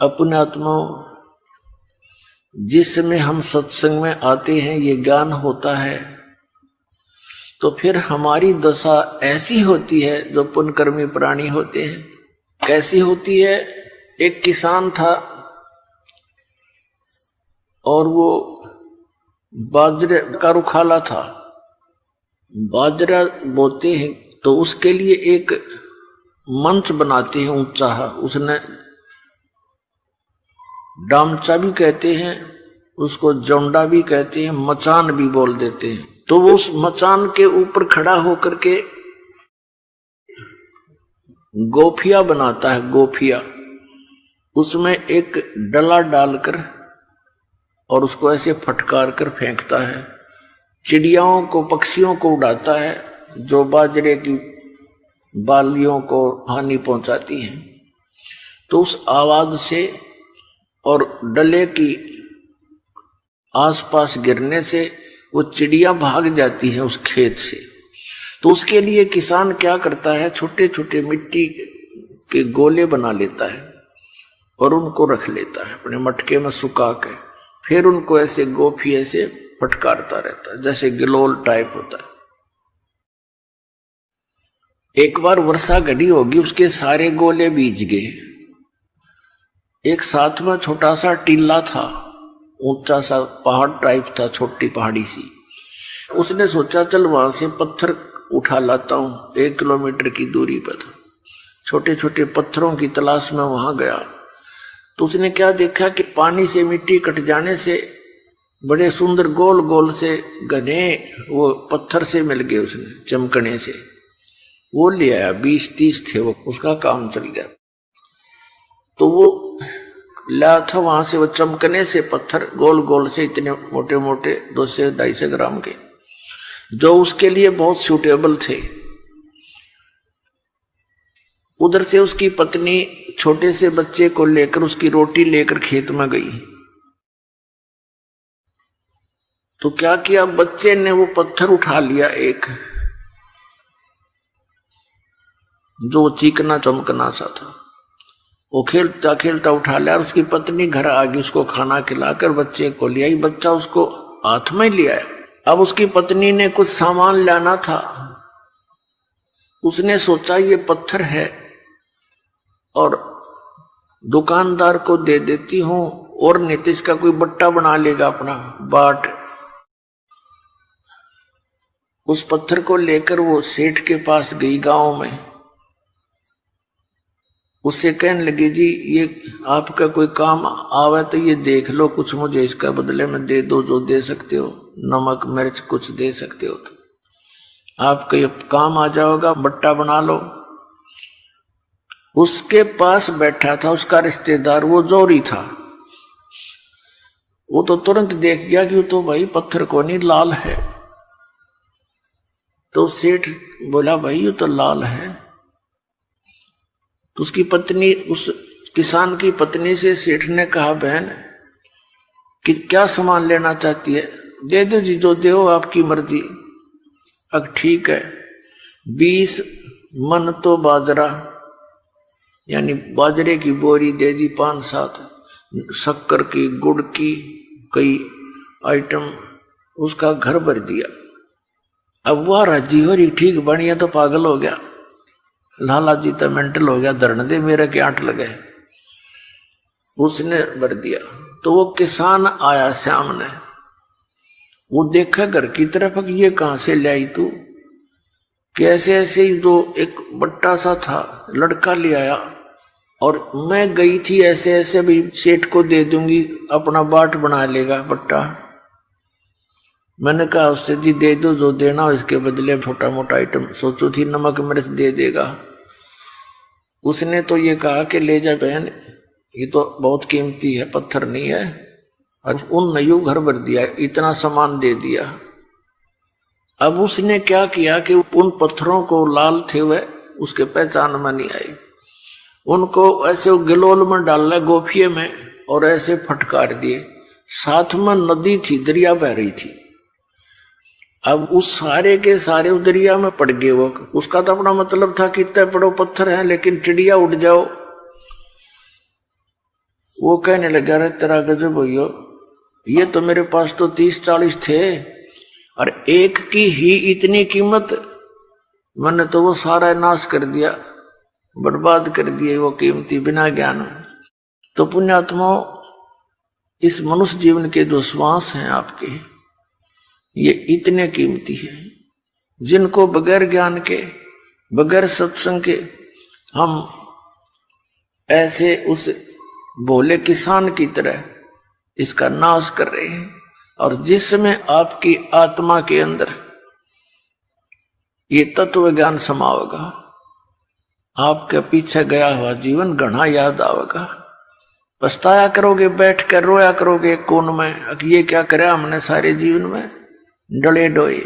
अपने आत्माओं, जिस समय हम सत्संग में आते हैं ये ज्ञान होता है, तो फिर हमारी दशा ऐसी होती है जो पुण्यकर्मी प्राणी होते हैं। कैसी होती है? एक किसान था और वो बाजरे का रुखाला था, बाजरा बोते हैं तो उसके लिए एक मंच बनाते हैं ऊंचा, उसने डामचा भी कहते हैं, उसको जौंडा भी कहते हैं, मचान भी बोल देते हैं। तो वो उस मचान के ऊपर खड़ा होकर के गोफिया बनाता है, गोफिया। उसमें एक डला डालकर और उसको ऐसे फटकार कर फेंकता है, चिड़ियाओं को, पक्षियों को उड़ाता है जो बाजरे की बालियों को हानि पहुंचाती हैं। तो उस आवाज से और डले की आसपास गिरने से वो चिड़िया भाग जाती है उस खेत से। तो उसके लिए किसान क्या करता है, छोटे छोटे मिट्टी के गोले बना लेता है और उनको रख लेता है अपने मटके में सुखा के, फिर उनको ऐसे गोफिये से फटकारता रहता है, जैसे गिलोल टाइप होता है। एक बार वर्षा घड़ी होगी, उसके सारे गोले भीज गए। एक साथ में छोटा सा टीला था, ऊंचा सा पहाड़ टाइप था, छोटी पहाड़ी सी। उसने सोचा चल वहां से पत्थर उठा लाता हूं, 1 किलोमीटर की दूरी पर था। छोटे छोटे पत्थरों की तलाश में वहां गया तो उसने क्या देखा कि पानी से मिट्टी कट जाने से बड़े सुंदर गोल गोल से घने वो पत्थर से मिल गए, उसने चमकने से वो ले आया। 20-30 थे वो, उसका काम चल गया। तो वो लाया था वहां से, वो चमकने से पत्थर गोल गोल से इतने मोटे मोटे 200-250 ग्राम के, जो उसके लिए बहुत सूटेबल थे। उधर से उसकी पत्नी छोटे से बच्चे को लेकर, उसकी रोटी लेकर खेत में गई। तो क्या किया, बच्चे ने वो पत्थर उठा लिया एक, जो चिकना चमकना सा था, वो खेलता खेलता उठा लिया। और उसकी पत्नी घर आ गई, उसको खाना खिलाकर बच्चे को ले आई। बच्चा उसको हाथ में लिया। अब उसकी पत्नी ने कुछ सामान लाना था, उसने सोचा ये पत्थर है और दुकानदार को दे देती हूं, और नीतीश का कोई बट्टा बना लेगा अपना बाट। उस पत्थर को लेकर वो सेठ के पास गई गांव में, उससे कहने लगी जी ये आपका कोई काम आवे तो ये देख लो, कुछ मुझे इसका बदले में दे दो, जो दे सकते हो, नमक मिर्च कुछ दे सकते हो तो आपका ये काम आ जाएगा, बट्टा बना लो। उसके पास बैठा था उसका रिश्तेदार, वो जोरी था। वो तो तुरंत देख गया कि वो तो भाई पत्थर को नहीं, लाल है। तो सेठ बोला भाई ये तो लाल है। तो उसकी पत्नी, उस किसान की पत्नी से सेठ ने कहा बहन कि क्या सामान लेना चाहती है, दे दो जी, जो दो आपकी मर्जी। अब ठीक है, 20 मन तो बाजरा, यानी बाजरे की बोरी दे दी, 5-7 शक्कर की, गुड़ की, कई आइटम, उसका घर भर दिया। अब वह राजी हो रही, ठीक बढ़िया, तो पागल हो गया, लाला जी तो मेंटल हो गया, धरन दे मेरे के 8 लगे। उसने भर दिया। तो वो किसान आया सामने, वो देखा घर की तरफ कि ये कहां से लाई तू, कैसे ऐसे ही जो एक बट्टा सा था लड़का ले आया, और मैं गई थी ऐसे ऐसे भी सेठ को दे दूंगी, अपना बाट बना लेगा बट्टा। मैंने कहा उससे जी दे दो जो देना हो, इसके बदले छोटा मोटा आइटम सोचो थी, नमक मिर्च दे देगा। उसने तो ये कहा कि ले जा बहन, ये तो बहुत कीमती है, पत्थर नहीं है। और उन नयू घर भर दिया, इतना सामान दे दिया। अब उसने क्या किया कि उन पत्थरों को लाल थे वह उसके पहचान में नहीं आई, उनको ऐसे गिलोल में डाला गोफिये में और ऐसे फटकार दिए। साथ में नदी थी, दरिया बह रही थी। अब उस सारे के सारे उस दरिया में पड़ गए। वो उसका तो अपना मतलब था कि इतने बड़ो पत्थर है, लेकिन टिड्डिया उड़ जाओ वो कहने लगा, अरे तेरा गजब भैया, ये तो मेरे पास तो 30-40 थे और एक की ही इतनी कीमत, मैंने तो वो सारा नाश कर दिया, बर्बाद कर दिए वो कीमती बिना ज्ञान। तो पुण्यात्मा, इस मनुष्य जीवन के जो श्वास हैं आपके, ये इतने कीमती हैं जिनको बगैर ज्ञान के, बगैर सत्संग के हम ऐसे उस भोले किसान की तरह इसका नाश कर रहे हैं। और जिसमें आपकी आत्मा के अंदर ये तत्व ज्ञान समावेगा, आपके पीछे गया हुआ जीवन घना याद आवेगा। पछताया करोगे, बैठ कर रोया करोगे कोन में, ये क्या करे हमने सारे जीवन में, डले डोए।